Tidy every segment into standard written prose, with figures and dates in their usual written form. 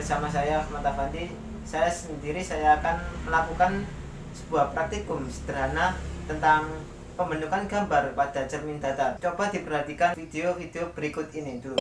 bersama saya Ahmad Afandi. Saya akan melakukan sebuah praktikum sederhana tentang pembentukan gambar pada cermin datar. Coba diperhatikan video-video berikut ini dulu.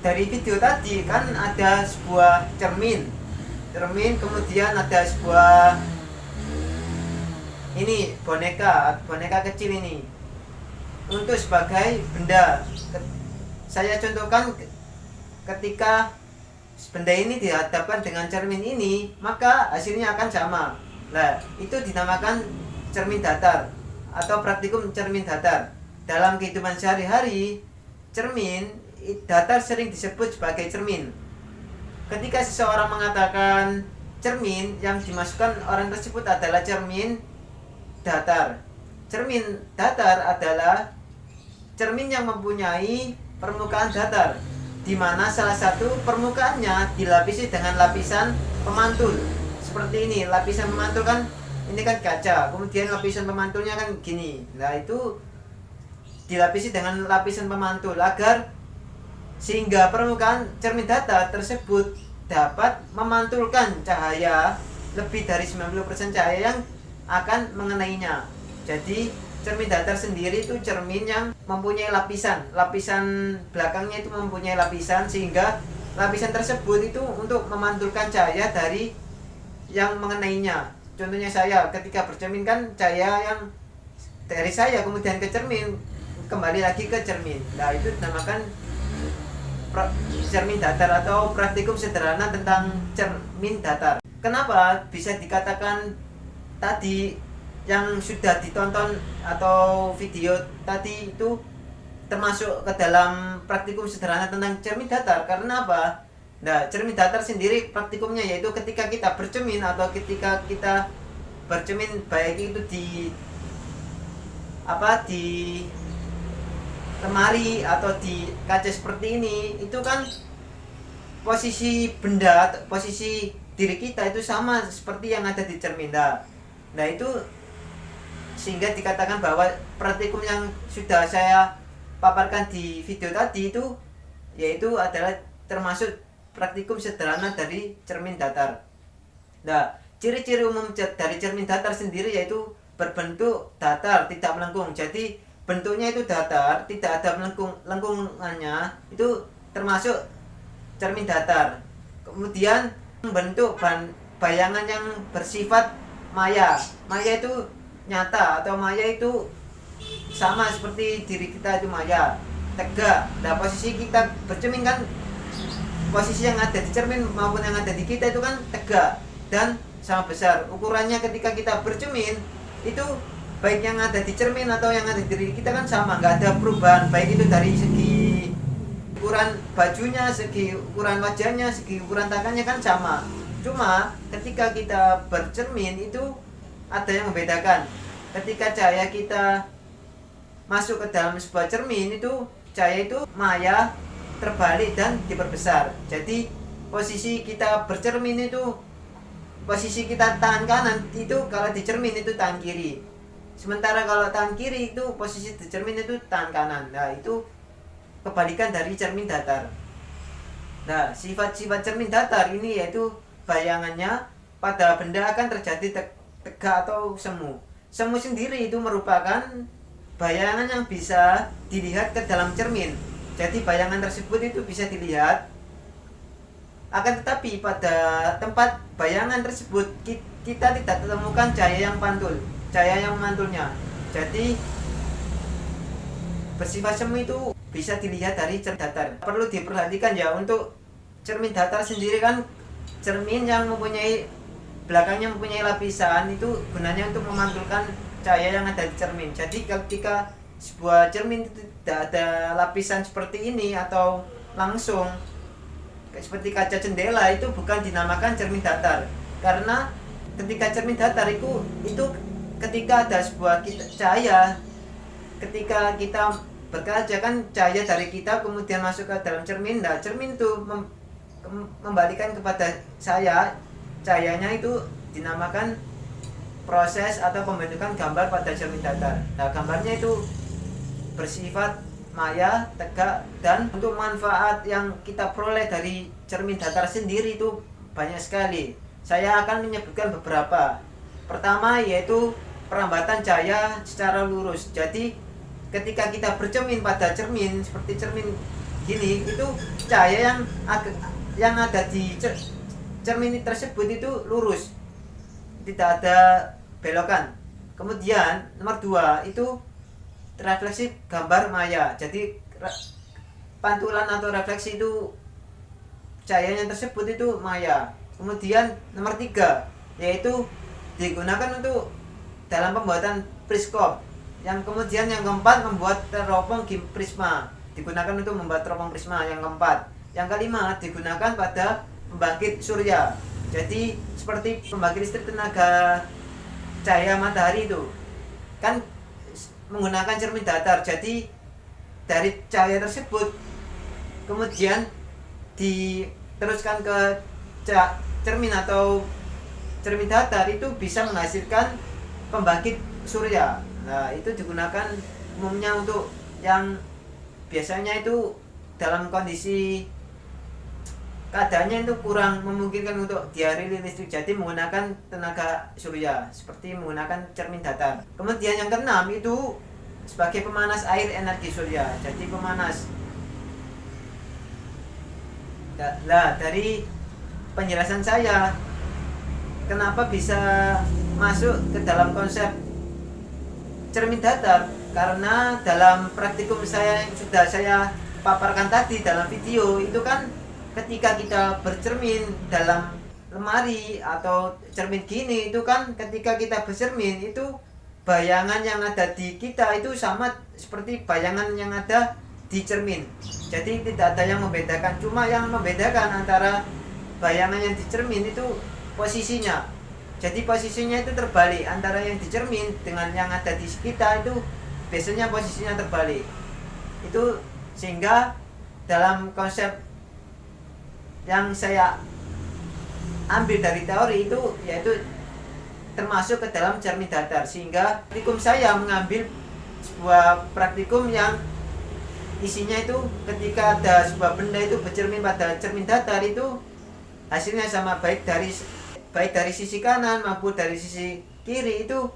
Dari video tadi kan ada sebuah cermin kemudian ada sebuah ini boneka kecil ini untuk sebagai benda. Saya contohkan ketika benda ini dihadapkan dengan cermin ini, maka hasilnya akan sama. Nah, itu dinamakan cermin datar atau praktikum cermin datar. Dalam kehidupan sehari-hari, cermin datar sering disebut sebagai cermin. Ketika seseorang mengatakan cermin, yang dimasukkan orang tersebut adalah cermin datar. Cermin datar adalah cermin yang mempunyai permukaan datar, di mana salah satu permukaannya dilapisi dengan lapisan pemantul. Seperti ini, lapisan pemantul kan, ini kan kaca, kemudian lapisan pemantulnya kan gini. Nah, itu dilapisi dengan lapisan pemantul sehingga permukaan cermin datar tersebut dapat memantulkan cahaya lebih dari 90% cahaya yang akan mengenainya. Jadi cermin datar sendiri itu cermin yang mempunyai lapisan belakangnya itu mempunyai lapisan, sehingga lapisan tersebut itu untuk memantulkan cahaya dari yang mengenainya. Contohnya saya ketika bercermin kan cahaya yang dari saya kemudian ke cermin kembali lagi ke cermin. Nah, itu dinamakan cermin datar atau praktikum sederhana tentang cermin datar. Kenapa bisa dikatakan tadi yang sudah ditonton atau video tadi itu termasuk ke dalam praktikum sederhana tentang cermin datar? Karena apa? Nah, cermin datar sendiri praktikumnya yaitu ketika kita bercermin atau ketika kita bercermin, baik itu di lemari atau di kaca seperti ini, itu kan posisi benda, posisi diri kita itu sama seperti yang ada di cermin. Nah, itu sehingga dikatakan bahwa praktikum yang sudah saya paparkan di video tadi itu yaitu adalah termasuk praktikum sederhana dari cermin datar. Nah, ciri-ciri umum dari cermin datar sendiri yaitu berbentuk datar, tidak melengkung. Jadi bentuknya itu datar, tidak ada lengkungannya, itu termasuk cermin datar. Kemudian bentuk bayangan yang bersifat maya itu nyata, atau maya itu sama seperti diri kita itu maya, tegak. Nah posisi kita bercermin kan, posisi yang ada di cermin maupun yang ada di kita itu kan tegak dan sama besar. Ukurannya ketika kita bercermin itu baik yang ada di cermin atau yang ada di diri kita kan sama, nggak ada perubahan, baik itu dari segi ukuran bajunya, segi ukuran wajahnya, segi ukuran tangannya kan sama. Cuma ketika kita bercermin itu ada yang membedakan. Ketika cahaya kita masuk ke dalam sebuah cermin itu cahaya itu maya, terbalik dan diperbesar. Jadi posisi kita bercermin itu, posisi kita tangan kanan itu kalau di cermin itu tangan kiri. Sementara kalau tangan kiri itu posisi di cermin itu tangan kanan. Nah itu kebalikan dari cermin datar. Nah sifat-sifat cermin datar ini yaitu bayangannya pada benda akan terjadi tegak atau semu. Semu sendiri itu merupakan bayangan yang bisa dilihat ke dalam cermin. Jadi bayangan tersebut itu bisa dilihat. Akan tetapi pada tempat bayangan tersebut kita tidak temukan cahaya yang pantul, cahaya yang memantulnya. Jadi bersifat semu itu bisa dilihat dari cermin datar. Perlu diperhatikan ya, untuk cermin datar sendiri kan cermin yang mempunyai belakangnya mempunyai lapisan itu gunanya untuk memantulkan cahaya yang ada di cermin. Jadi ketika sebuah cermin tidak ada lapisan seperti ini atau langsung seperti kaca jendela, itu bukan dinamakan cermin datar. Karena ketika cermin datar itu ketika ada sebuah cahaya, ketika kita berkaca kan cahaya dari kita kemudian masuk ke dalam cermin. Nah cermin itu membalikan kepada saya, cahayanya itu dinamakan proses atau pembentukan gambar pada cermin datar. Nah gambarnya itu bersifat maya, tegak, dan untuk manfaat yang kita peroleh dari cermin datar sendiri itu banyak sekali. Saya akan menyebutkan beberapa. Pertama yaitu perambatan cahaya secara lurus. Jadi ketika kita bercermin pada cermin seperti cermin gini, itu cahaya yang ada di cermin tersebut itu lurus, tidak ada belokan. Kemudian nomor 2 itu refleksi gambar maya. Jadi pantulan atau refleksi itu cahayanya tersebut itu maya. Kemudian nomor 3 yaitu digunakan untuk dalam pembuatan periskop. Yang kemudian yang keempat membuat teropong prisma, digunakan untuk membuat teropong prisma. Yang keempat, yang kelima digunakan pada pembangkit surya. Jadi seperti pembangkit listrik tenaga cahaya matahari itu kan menggunakan cermin datar. Jadi dari cahaya tersebut kemudian diteruskan ke cermin atau cermin datar, itu bisa menghasilkan pembangkit surya. Nah itu digunakan umumnya untuk yang biasanya itu dalam kondisi keadaannya itu kurang memungkinkan untuk dialiri listrik, jadi menggunakan tenaga surya seperti menggunakan cermin datar. Kemudian yang keenam itu sebagai pemanas air energi surya, jadi pemanas. Nah dari penjelasan saya kenapa bisa masuk ke dalam konsep cermin datar, karena dalam praktikum saya yang sudah saya paparkan tadi dalam video itu kan ketika kita bercermin dalam lemari atau cermin gini, itu kan ketika kita bercermin itu bayangan yang ada di kita itu sama seperti bayangan yang ada di cermin. Jadi tidak ada yang membedakan, cuma yang membedakan antara bayangan yang di cermin itu posisinya. Jadi posisinya itu terbalik, antara yang di cermin dengan yang ada di kita itu biasanya posisinya terbalik. Itu sehingga dalam konsep yang saya ambil dari teori itu yaitu termasuk ke dalam cermin datar, sehingga praktikum saya mengambil sebuah praktikum yang isinya itu ketika ada sebuah benda itu bercermin pada cermin datar, itu hasilnya sama, baik dari sisi kanan maupun dari sisi kiri, itu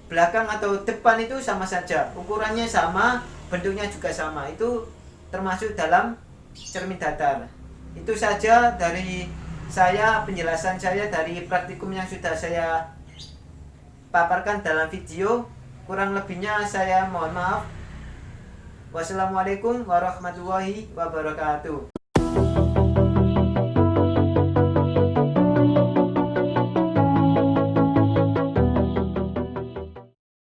belakang atau depan itu sama saja, ukurannya sama, bentuknya juga sama. Itu termasuk dalam cermin datar. Itu saja dari saya, penjelasan saya dari praktikum yang sudah saya paparkan dalam video. Kurang lebihnya saya mohon maaf. Wassalamualaikum warahmatullahi wabarakatuh.